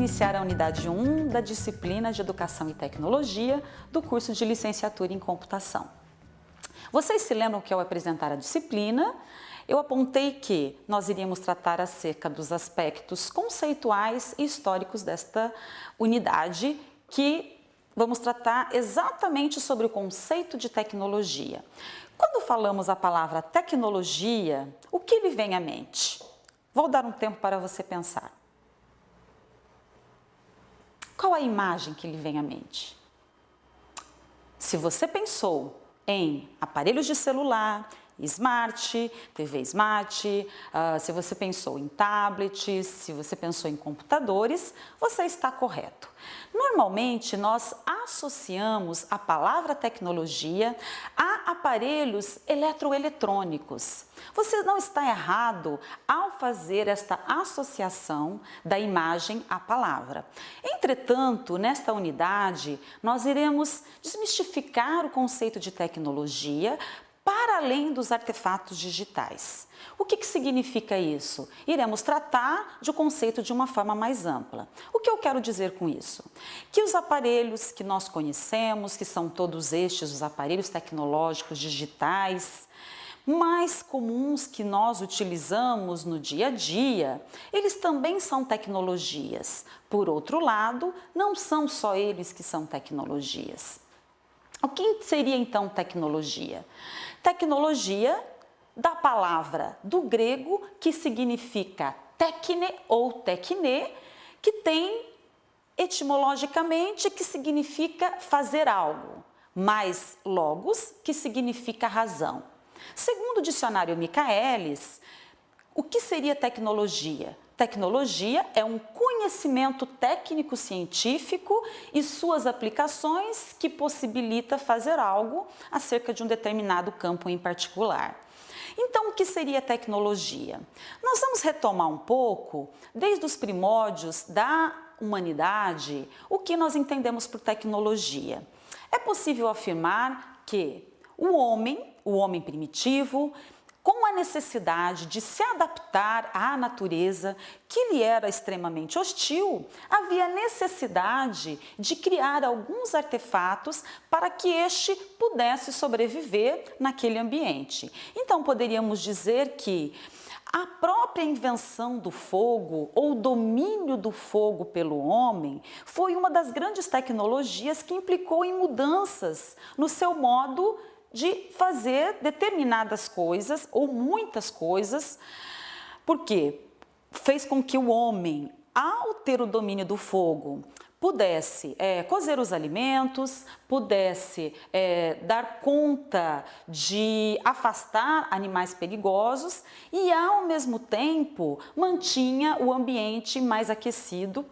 iniciar a unidade 1 da disciplina de Educação e Tecnologia do curso de Licenciatura em Computação. Vocês se lembram que ao apresentar a disciplina, eu apontei que nós iríamos tratar acerca dos aspectos conceituais e históricos desta unidade, que vamos tratar exatamente sobre o conceito de tecnologia. Quando falamos a palavra tecnologia, o que lhe vem à mente? Vou dar um tempo para você pensar. Qual a imagem que lhe vem à mente? Se você pensou em aparelhos de celular, smart, TV smart, se você pensou em tablets, se você pensou em computadores, você está correto. Normalmente, nós associamos a palavra tecnologia a aparelhos eletroeletrônicos. Você não está errado ao fazer esta associação da imagem à palavra. Entretanto, nesta unidade, nós iremos desmistificar o conceito de tecnologia para além dos artefatos digitais. O que significa isso? Iremos tratar de um conceito de uma forma mais ampla. O que eu quero dizer com isso? Que os aparelhos que nós conhecemos, que são todos estes, os aparelhos tecnológicos digitais, mais comuns que nós utilizamos no dia a dia, eles também são tecnologias. Por outro lado, não são só eles que são tecnologias. O que seria então tecnologia? Tecnologia, da palavra do grego que significa tékne ou tekne, que tem etimologicamente que significa fazer algo, mais logos, que significa razão. Segundo o dicionário Michaelis, o que seria tecnologia? Tecnologia é um conhecimento técnico-científico e suas aplicações que possibilita fazer algo acerca de um determinado campo em particular. Então, o que seria tecnologia? Nós vamos retomar um pouco, desde os primórdios da humanidade, o que nós entendemos por tecnologia. É possível afirmar que o homem primitivo, com a necessidade de se adaptar à natureza, que lhe era extremamente hostil, havia necessidade de criar alguns artefatos para que este pudesse sobreviver naquele ambiente. Então, poderíamos dizer que a própria invenção do fogo ou domínio do fogo pelo homem foi uma das grandes tecnologias que implicou em mudanças no seu modo de fazer determinadas coisas ou muitas coisas, porque fez com que o homem, ao ter o domínio do fogo, pudesse cozer os alimentos, pudesse dar conta de afastar animais perigosos e, ao mesmo tempo, mantinha o ambiente mais aquecido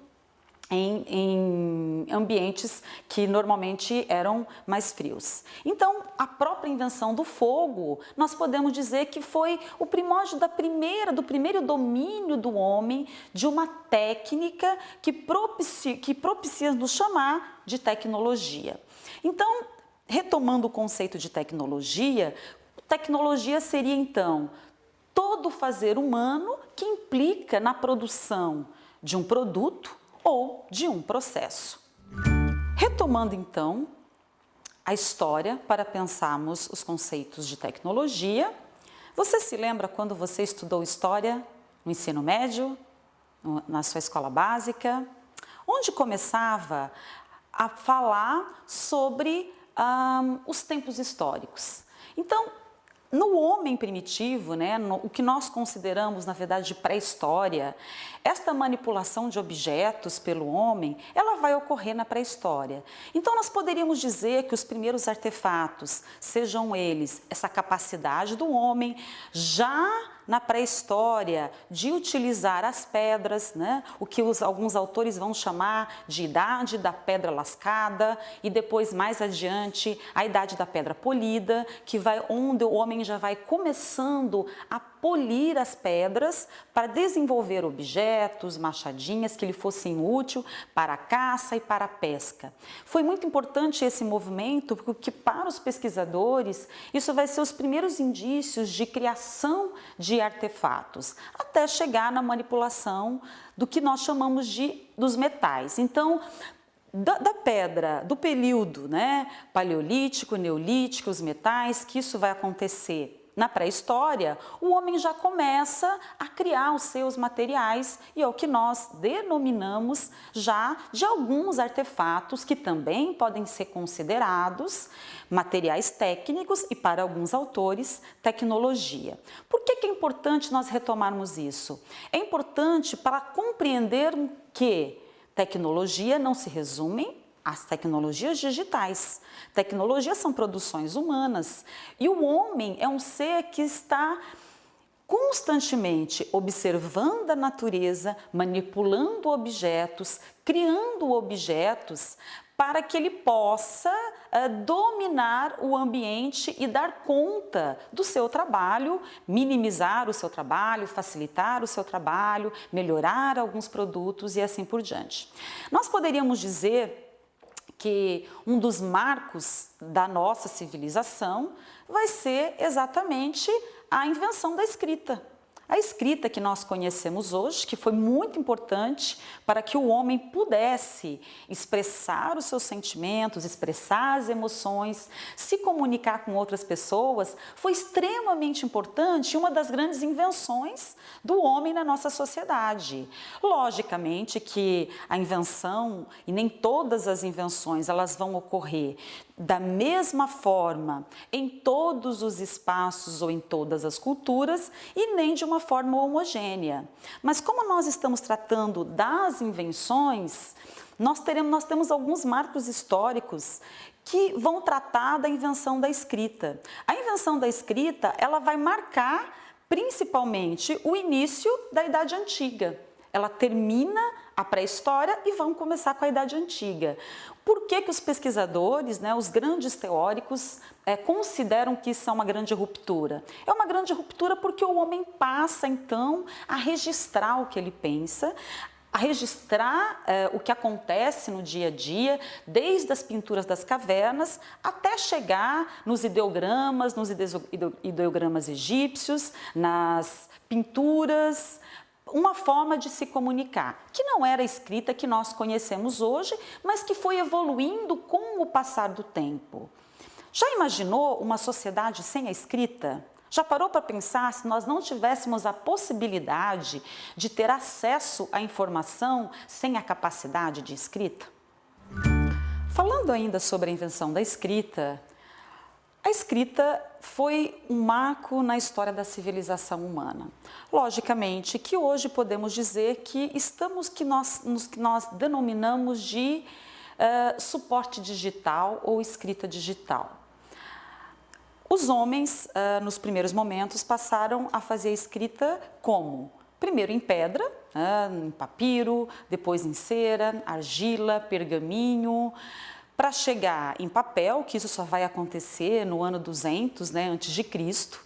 em ambientes que normalmente eram mais frios. Então, a própria invenção do fogo, nós podemos dizer que foi o primórdio do primeiro domínio do homem de uma técnica que propicia nos chamar de tecnologia. Então, retomando o conceito de tecnologia seria então todo fazer humano que implica na produção de um produto ou de um processo. Retomando então a história para pensarmos os conceitos de tecnologia, você se lembra quando você estudou história no ensino médio, na sua escola básica, onde começava a falar sobre os tempos históricos? Então, no homem primitivo, o que nós consideramos, na verdade, de pré-história, esta manipulação de objetos pelo homem, ela vai ocorrer na pré-história. Então, nós poderíamos dizer que os primeiros artefatos, sejam eles essa capacidade do homem, já na pré-história, de utilizar as pedras, o que alguns autores vão chamar de idade da pedra lascada, e depois, mais adiante, a idade da pedra polida, onde o homem já vai começando a polir as pedras para desenvolver objetos, machadinhas que lhe fossem úteis para a caça e para a pesca. Foi muito importante esse movimento porque para os pesquisadores isso vai ser os primeiros indícios de criação de artefatos, até chegar na manipulação do que nós chamamos dos metais. Então, da pedra, do período, né, paleolítico, neolítico, os metais, que isso vai acontecer na pré-história, o homem já começa a criar os seus materiais e é o que nós denominamos já de alguns artefatos que também podem ser considerados materiais técnicos e, para alguns autores, tecnologia. Por que é importante nós retomarmos isso? É importante para compreender que tecnologia não se resume às tecnologias digitais. Tecnologias são produções humanas e o homem é um ser que está constantemente observando a natureza, manipulando objetos, criando objetos para que ele possa dominar o ambiente e dar conta do seu trabalho, minimizar o seu trabalho, facilitar o seu trabalho, melhorar alguns produtos e assim por diante. Nós poderíamos dizer que um dos marcos da nossa civilização vai ser exatamente a invenção da escrita. A escrita que nós conhecemos hoje, que foi muito importante para que o homem pudesse expressar os seus sentimentos, expressar as emoções, se comunicar com outras pessoas, foi extremamente importante e uma das grandes invenções do homem na nossa sociedade. Logicamente que a invenção, e nem todas as invenções, elas vão ocorrer da mesma forma em todos os espaços ou em todas as culturas e nem de uma forma homogênea. Mas como nós estamos tratando das invenções, nós temos alguns marcos históricos que vão tratar da invenção da escrita. A invenção da escrita, ela vai marcar principalmente o início da Idade Antiga. Ela termina a pré-história e vão começar com a Idade Antiga. Por que os pesquisadores, os grandes teóricos, consideram que isso é uma grande ruptura? É uma grande ruptura porque o homem passa, então, a registrar o que ele pensa, a registrar o que acontece no dia a dia, desde as pinturas das cavernas até chegar nos ideogramas, ideogramas egípcios, nas pinturas, uma forma de se comunicar, que não era a escrita que nós conhecemos hoje, mas que foi evoluindo com o passar do tempo. Já imaginou uma sociedade sem a escrita? Já parou para pensar se nós não tivéssemos a possibilidade de ter acesso à informação sem a capacidade de escrita? Falando ainda sobre a invenção da escrita, a escrita foi um marco na história da civilização humana. Logicamente que hoje podemos dizer que estamos nos que nós denominamos de suporte digital ou escrita digital. Os homens, nos primeiros momentos, passaram a fazer a escrita como? Primeiro em pedra, em papiro, depois em cera, argila, pergaminho, para chegar em papel, que isso só vai acontecer no ano 200, antes de Cristo,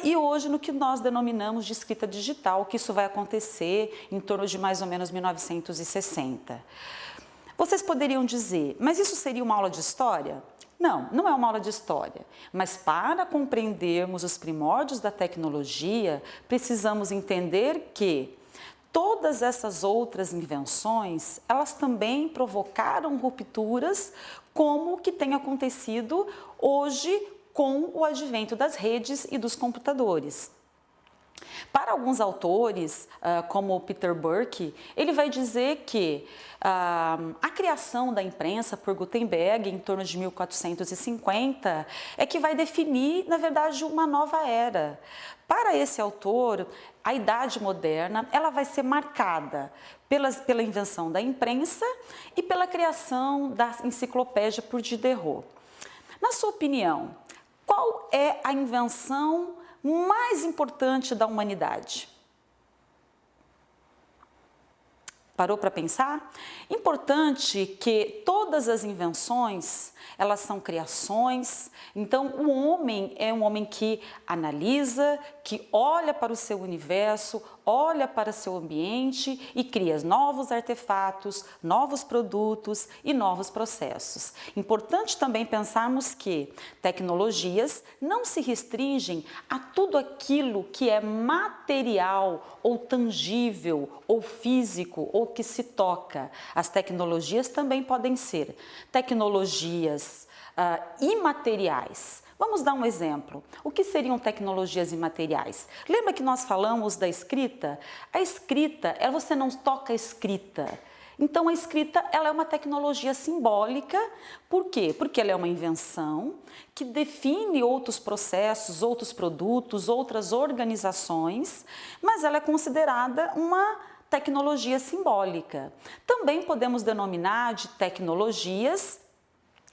e hoje no que nós denominamos de escrita digital, que isso vai acontecer em torno de mais ou menos 1960. Vocês poderiam dizer, mas isso seria uma aula de história? Não, não é uma aula de história, mas para compreendermos os primórdios da tecnologia, precisamos entender que todas essas outras invenções, elas também provocaram rupturas, como o que tem acontecido hoje com o advento das redes e dos computadores. Para alguns autores, como Peter Burke, ele vai dizer que a criação da imprensa por Gutenberg em torno de 1450 é que vai definir, na verdade, uma nova era. Para esse autor, a Idade Moderna ela vai ser marcada pela invenção da imprensa e pela criação da enciclopédia por Diderot. Na sua opinião, qual é a invenção mais importante da humanidade? Parou para pensar? Importante que todas as invenções, elas são criações. Então, o homem é um homem que analisa, que olha para o seu universo, olha para seu ambiente e cria novos artefatos, novos produtos e novos processos. Importante também pensarmos que tecnologias não se restringem a tudo aquilo que é material ou tangível ou físico ou que se toca. As tecnologias também podem ser tecnologias imateriais. Vamos dar um exemplo. O que seriam tecnologias imateriais? Lembra que nós falamos da escrita? A escrita, você não toca a escrita. Então, a escrita ela é uma tecnologia simbólica. Por quê? Porque ela é uma invenção que define outros processos, outros produtos, outras organizações, mas ela é considerada uma tecnologia simbólica. Também podemos denominar de tecnologias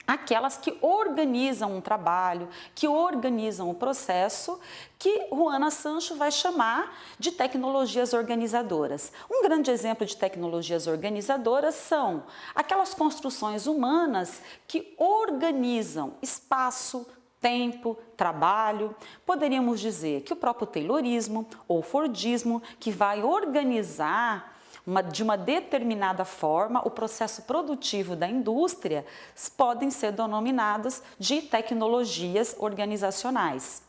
aquelas que organizam um trabalho, que organizam o processo, que Juana Sancho vai chamar de tecnologias organizadoras. Um grande exemplo de tecnologias organizadoras são aquelas construções humanas que organizam espaço, tempo, trabalho. Poderíamos dizer que o próprio Taylorismo ou Fordismo, que vai organizar de uma determinada forma o processo produtivo da indústria, podem ser denominadas de tecnologias organizacionais.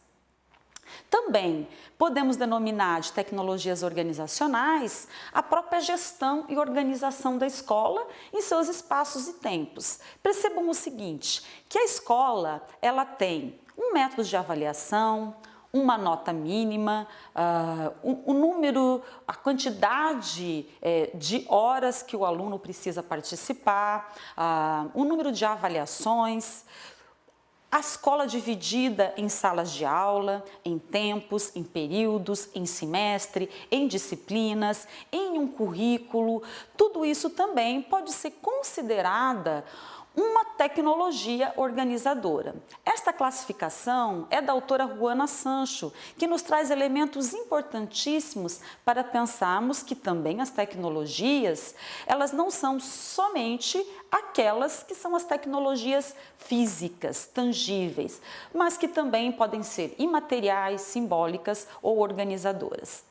Também podemos denominar de tecnologias organizacionais a própria gestão e organização da escola em seus espaços e tempos. Percebam o seguinte, que a escola ela tem um método de avaliação, uma nota mínima, o número, a quantidade de horas que o aluno precisa participar, o número de avaliações, a escola dividida em salas de aula, em tempos, em períodos, em semestre, em disciplinas, em um currículo, tudo isso também pode ser considerada uma tecnologia organizadora. Esta classificação é da autora Juana Sancho, que nos traz elementos importantíssimos para pensarmos que também as tecnologias, elas não são somente aquelas que são as tecnologias físicas, tangíveis, mas que também podem ser imateriais, simbólicas ou organizadoras.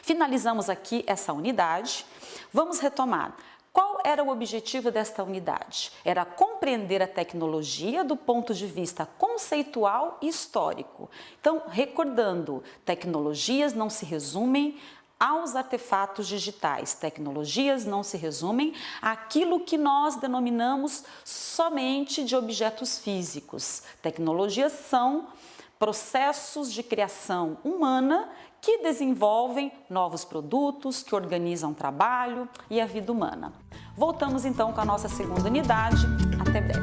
Finalizamos aqui essa unidade. Vamos retomar. Qual era o objetivo desta unidade? Era compreender a tecnologia do ponto de vista conceitual e histórico. Então, recordando, tecnologias não se resumem aos artefatos digitais. Tecnologias não se resumem àquilo que nós denominamos somente de objetos físicos. Tecnologias são processos de criação humana que desenvolvem novos produtos, que organizam o trabalho e a vida humana. Voltamos então com a nossa segunda unidade. Até breve.